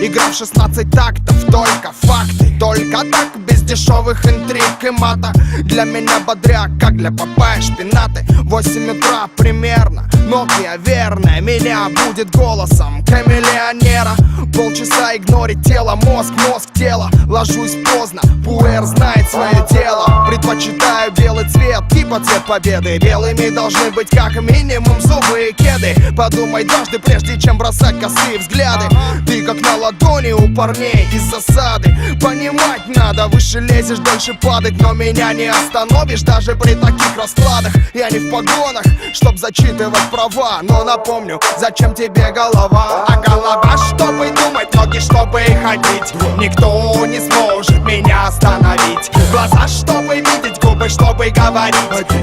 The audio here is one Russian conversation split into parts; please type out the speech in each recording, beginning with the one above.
Игра в 16 тактов, только факты. Только так, без дешевых интриг и мата. Для меня бодряк, как для Папайи шпинаты. 8 утра примерно, Nokia верная меня будет голосом камелеонера. Полчаса игнорить тело, мозг, тело. Ложусь поздно, пуэр знает свое дело. Предпочитаю белый цвет, типа цвет победы. Белыми должны быть как минимум зубы и кеды. Подумай дважды, прежде чем бросать косые взгляды. Ты как на ладони у парней из засады. Понимать надо, выше лезешь, дольше падать. Но меня не остановишь даже при таких раскладах. Я не в погонах, чтоб зачитывать права. Но напомню, зачем тебе голова? А голова, чтобы думать, ноги, чтобы ходить. Никто не сможет меня остановить. Глаза, чтобы видеть, губы, чтобы говорить.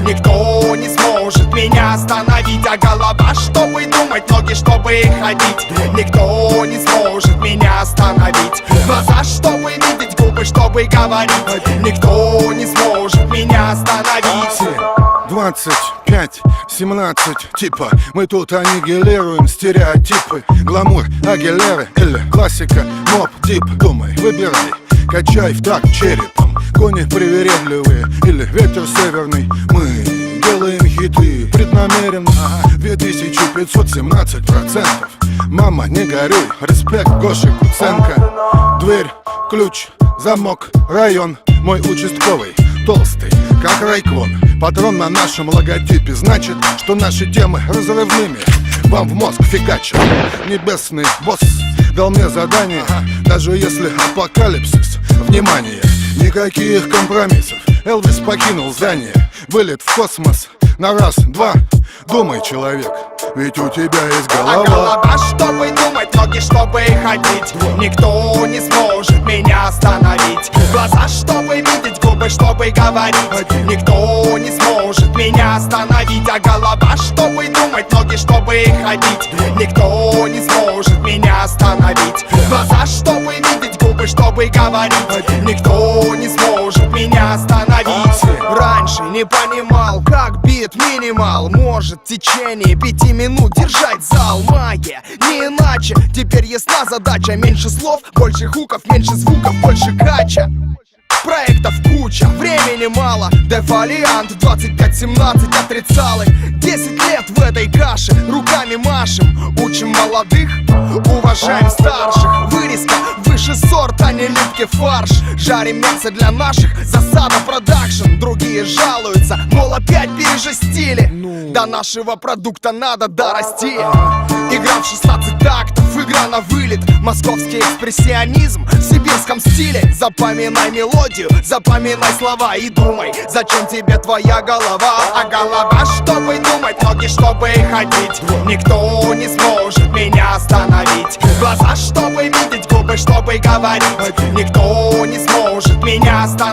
Никто не сможет меня остановить. А голова, чтобы думать, ноги, чтобы ходить. Никто не сможет меня остановить. Глаза, чтобы видеть, губы, чтобы говорить. Никто не сможет меня остановить. 25, 17, типа мы тут аннигилируем стереотипы. Гламур, Агилеры или классика, моп, дип. Думай, выбирай, качай в такт черепом. Кони привередливые или ветер северный. Мы делаем хиты преднамеренно. 2517%. Мама, не горюй, респект Гоши Куценко. Дверь, ключ, замок, район. Мой участковый, толстый, как райкон. Патрон на нашем логотипе значит, что наши темы разрывными вам в мозг фигачат. Небесный босс дал мне задание, даже если апокалипсис. Внимание, никаких компромиссов. Элвис покинул здание, вылет в космос на раз, два. Думай, человек, ведь у тебя есть голова. А голова, чтобы думать, ноги, чтобы ходить. Никто не сможет меня остановить. Глаза, чтобы видеть, губы, чтобы говорить. Никто не сможет меня остановить. А голова, чтобы думать, ноги, чтобы ходить. Никто не сможет меня остановить. Глаза, чтобы видеть, губы, чтобы говорить. Никто не сможет меня остановить. Раньше не понимал, как бит минимал может в течение 5 минут держать зал. Магия, не иначе. Теперь ясна задача. Меньше слов, больше хуков, меньше звуков, больше кача. Проектов куча, времени мало. Дефолиант 25-17 отрицалы. 10 лет в этой каше, руками машем. Учим молодых, уважаем старших. Вырезка выше сорт, а не липкий фарш. Жарим мясо для наших, засада продакшн. Другие жалуются, мол, опять пережестили. До нашего продукта надо дорасти. Игра в 16 тактов, игра на вылет. Московский экспрессионизм в сибирском стиле. Запоминай мелодию, запоминай слова и думай, зачем тебе твоя голова. А голова, чтобы думать, ноги, чтобы ходить. Никто не сможет меня остановить. Глаза, чтобы видеть, губы, чтобы говорить. Никто не сможет меня остановить.